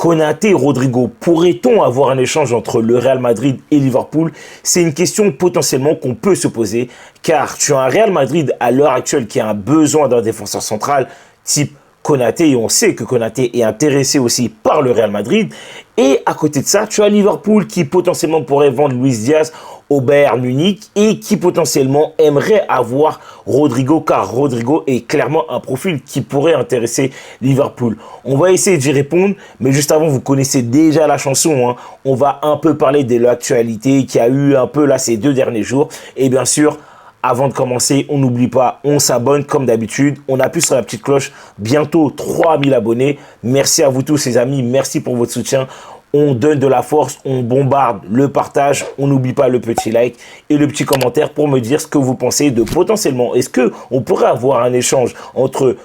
Konaté et Rodrigo, pourrait-on avoir un échange entre le Real Madrid et Liverpool? C'est une question potentiellement qu'on peut se poser, car tu as un Real Madrid à l'heure actuelle qui a un besoin d'un défenseur central type Konaté, et on sait que Konaté est intéressé aussi par le Real Madrid. Et à côté de ça, tu as Liverpool qui potentiellement pourrait vendre Luis Diaz au Bayern Munich et qui potentiellement aimerait avoir Rodrigo, car Rodrigo est clairement un profil qui pourrait intéresser Liverpool. On va essayer d'y répondre, mais juste avant, vous connaissez déjà la chanson, hein. On va un peu parler de l'actualité qu'il y a eu un peu là ces 2 derniers jours. Et bien sûr, avant de commencer, on n'oublie pas, on s'abonne comme d'habitude. On appuie sur la petite cloche. Bientôt 3000 abonnés. Merci à vous tous les amis. Merci pour votre soutien. On donne de la force, on bombarde le partage. On n'oublie pas le petit like et le petit commentaire pour me dire ce que vous pensez de potentiellement. Est-ce qu'on pourrait avoir un échange entre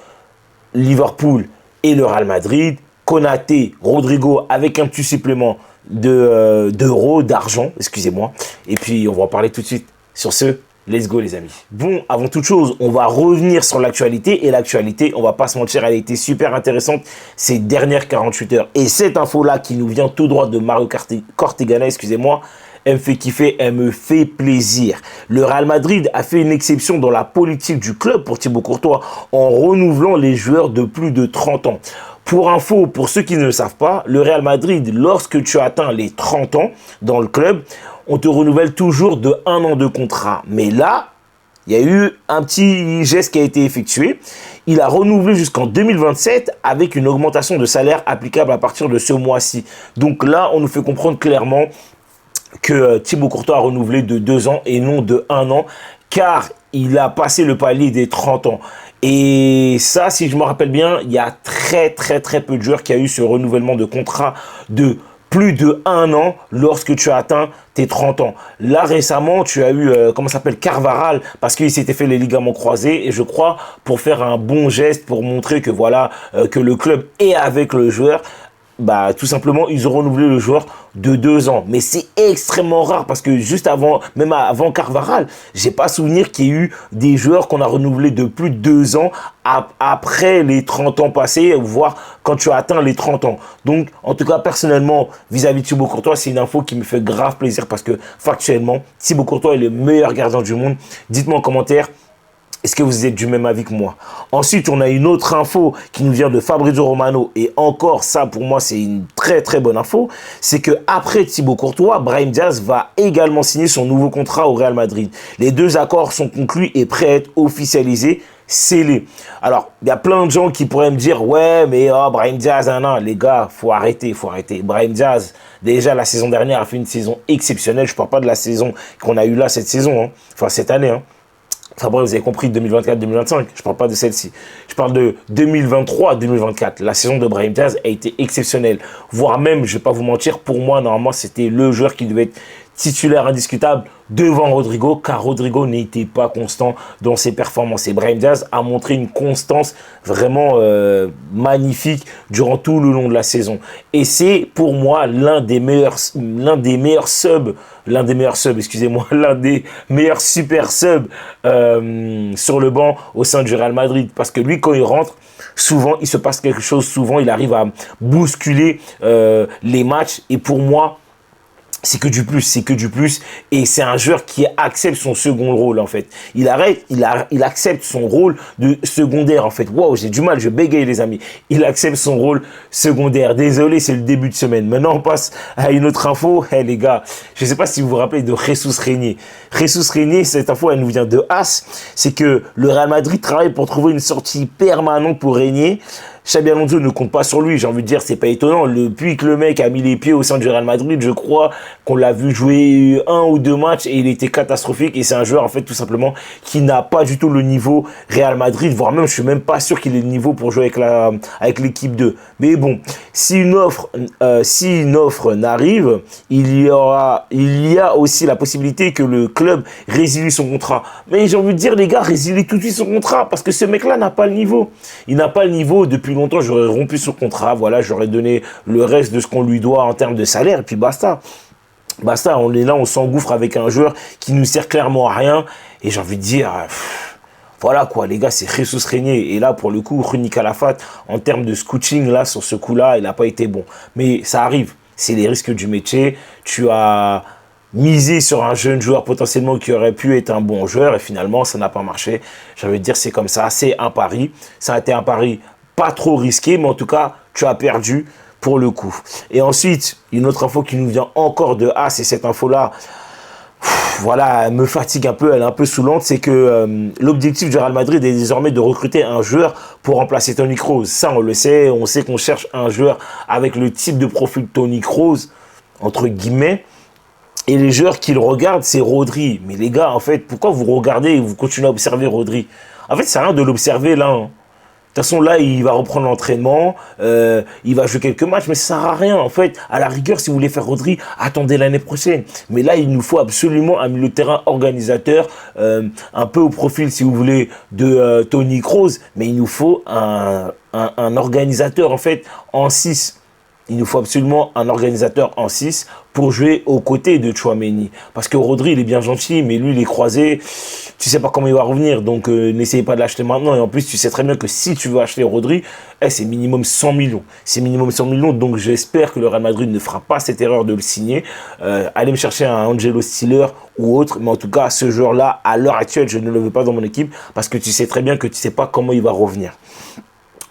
Liverpool et le Real Madrid, Konaté, Rodrigo avec un petit supplément d'euros, d'argent, excusez-moi. Et puis on va en parler tout de suite. Sur ce, let's go les amis. Bon, avant toute chose, on va revenir sur l'actualité. Et l'actualité, on va pas se mentir, elle a été super intéressante ces dernières 48 heures. Et cette info-là qui nous vient tout droit de Mario Cortegana, excusez-moi, elle me fait kiffer, elle me fait plaisir. Le Real Madrid a fait une exception dans la politique du club pour Thibaut Courtois en renouvelant les joueurs de plus de 30 ans. Pour info, pour ceux qui ne le savent pas, le Real Madrid, lorsque tu atteins les 30 ans dans le club, on te renouvelle toujours de 1 an de contrat. Mais là, il y a eu un petit geste qui a été effectué. Il a renouvelé jusqu'en 2027 avec une augmentation de salaire applicable à partir de ce mois-ci. Donc là, on nous fait comprendre clairement que Thibaut Courtois a renouvelé de 2 ans et non de 1 an, car il a passé le palier des 30 ans. Et ça, si je me rappelle bien, il y a très peu de joueurs qui a eu ce renouvellement de contrat de plus de 1 an lorsque tu as atteint tes 30 ans. Là, récemment, tu as eu, comment s'appelle, Carvajal, parce qu'il s'était fait les ligaments croisés. Et je crois, pour faire un bon geste, pour montrer que voilà, que le club est avec le joueur, bah, tout simplement, ils ont renouvelé le joueur de 2 ans. Mais c'est extrêmement rare parce que juste avant, même avant Carvajal, j'ai pas souvenir qu'il y ait eu des joueurs qu'on a renouvelés de plus de 2 ans après les 30 ans passés, voire quand tu as atteint les 30 ans. Donc, en tout cas, personnellement, vis-à-vis de Thibaut Courtois, c'est une info qui me fait grave plaisir parce que, factuellement, Thibaut Courtois est le meilleur gardien du monde. Dites-moi en commentaire. Est-ce que vous êtes du même avis que moi? Ensuite, on a une autre info qui nous vient de Fabrizio Romano. Et encore, ça, pour moi, c'est une très bonne info. C'est que après Thibaut Courtois, Brahim Diaz va également signer son nouveau contrat au Real Madrid. Les 2 accords sont conclus et prêts à être officialisés, scellés. Alors, il y a plein de gens qui pourraient me dire, ouais, mais Brahim Diaz, non, les gars, faut arrêter. Brahim Diaz, déjà, la saison dernière, a fait une saison exceptionnelle. Je ne parle pas de la saison qu'on a eue là, cette saison, hein. Enfin, cette année, hein. Enfin bref, vous avez compris, 2024-2025, je parle pas de celle-ci. Je parle de 2023-2024. La saison de Brahim Diaz a été exceptionnelle. Voire même, je vais pas vous mentir, pour moi, normalement, c'était le joueur qui devait être titulaire indiscutable devant Rodrigo, car Rodrigo n'était pas constant dans ses performances. Et Brahim Diaz a montré une constance vraiment magnifique durant tout le long de la saison. Et c'est pour moi l'un des meilleurs subs, l'un des meilleurs super subs sur le banc au sein du Real Madrid. Parce que lui, quand il rentre, souvent, il se passe quelque chose. Souvent, il arrive à bousculer les matchs. Et pour moi, c'est que du plus, et c'est un joueur qui accepte son second rôle en fait. Il accepte son rôle de secondaire en fait. Waouh, j'ai du mal, je bégaye les amis. Il accepte son rôle secondaire. Désolé, c'est le début de semaine. Maintenant, on passe à une autre info. Hey, les gars, je sais pas si vous vous rappelez de Jesus Régnier. Jesus Régnier, cette info, elle nous vient de AS. C'est que le Real Madrid travaille pour trouver une sortie permanente pour Régnier. Xabi Alonso ne compte pas sur lui, j'ai envie de dire, c'est pas étonnant. Depuis que le mec a mis les pieds au sein du Real Madrid, je crois qu'on l'a vu jouer 1 ou 2 matchs et il était catastrophique. Et c'est un joueur, en fait, tout simplement, qui n'a pas du tout le niveau Real Madrid, voire même, je suis même pas sûr qu'il ait le niveau pour jouer avec l'équipe 2. Mais bon, si une offre n'arrive, il y a aussi la possibilité que le club résilie son contrat. Mais j'ai envie de dire, les gars, résilie tout de suite son contrat parce que ce mec-là n'a pas le niveau. Il n'a pas le niveau depuis longtemps, j'aurais rompu son contrat, voilà, j'aurais donné le reste de ce qu'on lui doit en termes de salaire, et puis basta. On est là, on s'engouffre avec un joueur qui nous sert clairement à rien, et j'ai envie de dire, Voilà quoi, les gars, c'est Jesus Régnier. Et là, pour le coup, Runi Calafat, en termes de scouting, là, sur ce coup-là, il n'a pas été bon. Mais ça arrive. C'est les risques du métier. Tu as misé sur un jeune joueur potentiellement qui aurait pu être un bon joueur et finalement, ça n'a pas marché. J'ai envie de dire, c'est comme ça. C'est un pari. Ça a été un pari pas trop risqué, mais en tout cas, tu as perdu pour le coup. Et ensuite, une autre info qui nous vient encore de A, c'est cette info-là. Voilà, elle me fatigue un peu, elle est un peu saoulante, c'est que l'objectif du Real Madrid est désormais de recruter un joueur pour remplacer Toni Kroos. Ça, on le sait, on sait qu'on cherche un joueur avec le type de profil Toni Kroos, entre guillemets, et les joueurs qui le regardent, c'est Rodri. Mais les gars, en fait, pourquoi vous regardez et vous continuez à observer Rodri? En fait, c'est rien de l'observer là, hein. De toute façon, là, il va reprendre l'entraînement, il va jouer quelques matchs, mais ça ne sert à rien. En fait, à la rigueur, si vous voulez faire Rodri, attendez l'année prochaine. Mais là, il nous faut absolument un milieu de terrain organisateur, un peu au profil, si vous voulez, de Toni Kroos. Mais il nous faut un organisateur, en fait, en 6. Il nous faut absolument un organisateur en 6 pour jouer aux côtés de Tchouaméni. Parce que Rodri, il est bien gentil, mais lui, il est croisé. Tu sais pas comment il va revenir. Donc, n'essayez pas de l'acheter maintenant. Et en plus, tu sais très bien que si tu veux acheter Rodri, c'est minimum 100 millions. C'est minimum 100 millions. Donc, j'espère que le Real Madrid ne fera pas cette erreur de le signer. Allez me chercher un Angelo Stiller ou autre. Mais en tout cas, ce joueur-là, à l'heure actuelle, je ne le veux pas dans mon équipe. Parce que tu sais très bien que tu sais pas comment il va revenir.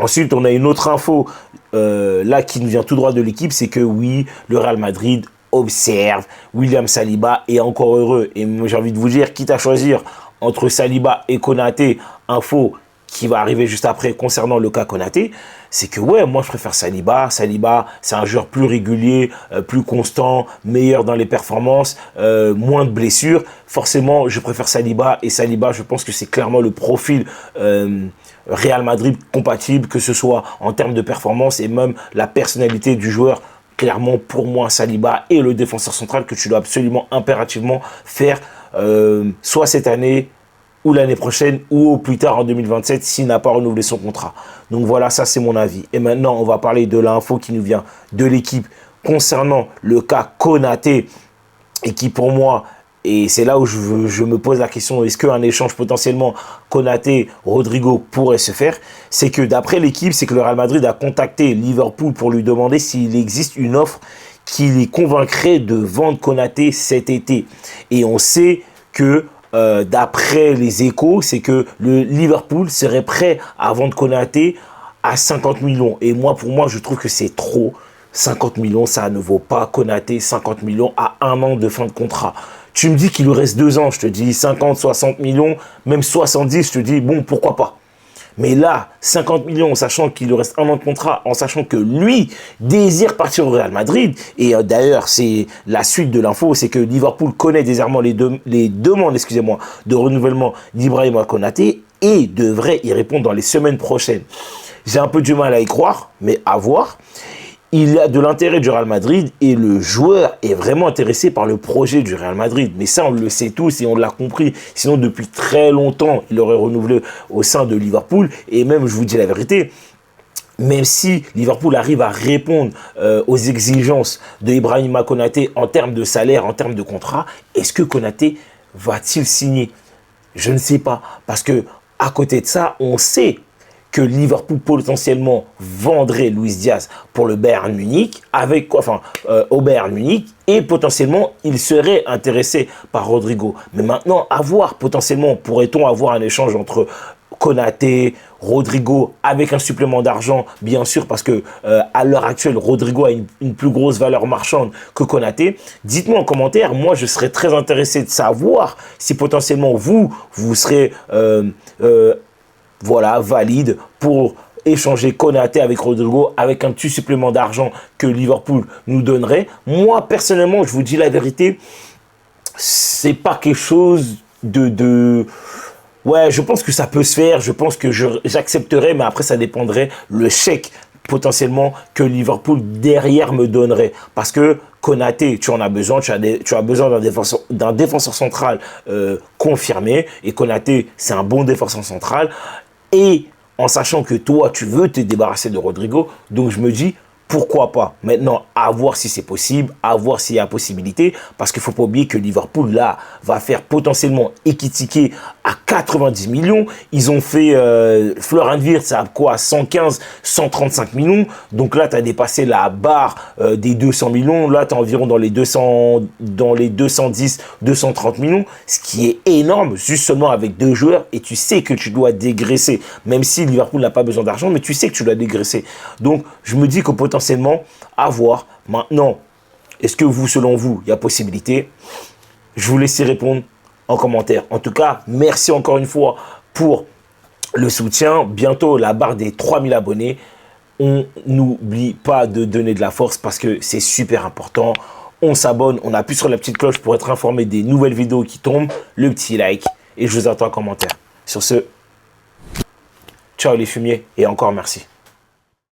Ensuite, on a une autre info là qui nous vient tout droit de l'équipe, c'est que oui, le Real Madrid observe William Saliba est encore heureux. Et moi, j'ai envie de vous dire, quitte à choisir entre Saliba et Konaté, info qui va arriver juste après concernant le cas Konaté, c'est que ouais, moi je préfère Saliba. Saliba, c'est un joueur plus régulier, plus constant, meilleur dans les performances, moins de blessures. Forcément, je préfère Saliba. Et Saliba, je pense que c'est clairement le profil Real Madrid compatible, que ce soit en termes de performance et même la personnalité du joueur. Clairement, pour moi, Saliba est le défenseur central que tu dois absolument, impérativement faire, soit cette année, ou l'année prochaine, ou au plus tard en 2027, s'il n'a pas renouvelé son contrat. Donc voilà, ça c'est mon avis. Et maintenant, on va parler de l'info qui nous vient de l'équipe concernant le cas Konaté, et qui pour moi, et c'est là où je me pose la question, est-ce qu'un échange potentiellement Konaté-Rodrigo pourrait se faire? C'est que d'après l'équipe, c'est que le Real Madrid a contacté Liverpool pour lui demander s'il existe une offre qui les convaincrait de vendre Konaté cet été. Et on sait que d'après les échos, c'est que le Liverpool serait prêt à vendre Konaté à 50 millions. Et moi, pour moi, je trouve que c'est trop. 50 millions, ça ne vaut pas Konaté 50 millions à 1 an de fin de contrat. Tu me dis qu'il lui reste 2 ans, je te dis 50, 60 millions, même 70, je te dis, bon, pourquoi pas. Mais là, 50 millions, en sachant qu'il lui reste 1 an de contrat, en sachant que lui désire partir au Real Madrid, et d'ailleurs, c'est la suite de l'info, c'est que Liverpool connaît désormais les demandes de renouvellement d'Ibrahima Konaté et devrait y répondre dans les semaines prochaines. J'ai un peu du mal à y croire, mais à voir. Il y a de l'intérêt du Real Madrid et le joueur est vraiment intéressé par le projet du Real Madrid. Mais ça, on le sait tous et on l'a compris. Sinon, depuis très longtemps, il aurait renouvelé au sein de Liverpool. Et même, je vous dis la vérité, même si Liverpool arrive à répondre aux exigences de Ibrahima Konaté en termes de salaire, en termes de contrat, est-ce que Konaté va-t-il signer? Je ne sais pas. Parce que à côté de ça, on sait que Liverpool potentiellement vendrait Luis Diaz pour le Bayern Munich, au Bayern Munich, et potentiellement il serait intéressé par Rodrigo. Mais maintenant, à voir, potentiellement, pourrait-on avoir un échange entre Konaté, Rodrigo, avec un supplément d'argent, bien sûr, parce que à l'heure actuelle, Rodrigo a une plus grosse valeur marchande que Konaté. Dites-moi en commentaire, moi je serais très intéressé de savoir si potentiellement vous serez voilà, valide pour échanger Konaté avec Rodrigo avec un petit supplément d'argent que Liverpool nous donnerait. Moi, personnellement, je vous dis la vérité, c'est pas quelque chose Ouais, je pense que ça peut se faire, je pense que j'accepterais, mais après, ça dépendrait le chèque potentiellement que Liverpool derrière me donnerait. Parce que Konaté, tu en as besoin, tu as besoin d'un défenseur central confirmé. Et Konaté, c'est un bon défenseur central. Et en sachant que toi, tu veux te débarrasser de Rodrigo, donc je me dis, Pourquoi pas? Maintenant, à voir si c'est possible, à voir s'il y a possibilité, parce qu'il ne faut pas oublier que Liverpool, là, va faire potentiellement Ekitike à 90 millions. Ils ont fait Florian Wirtz à quoi? 115, 135 millions. Donc là, tu as dépassé la barre des 200 millions. Là, tu es environ dans les 210, 230 millions, ce qui est énorme, juste seulement avec 2 joueurs. Et tu sais que tu dois dégraisser, même si Liverpool n'a pas besoin d'argent, mais tu sais que tu dois dégraisser. Donc, je me dis que potentiellement, à voir. Maintenant, est-ce que vous, selon vous, il y a possibilité? Je vous laisse y répondre en commentaire. En tout cas, merci encore une fois pour le soutien. Bientôt, la barre des 3000 abonnés. On n'oublie pas de donner de la force parce que c'est super important. On s'abonne, on appuie sur la petite cloche pour être informé des nouvelles vidéos qui tombent. Le petit like et je vous attends en commentaire. Sur ce, ciao les fumiers et encore merci.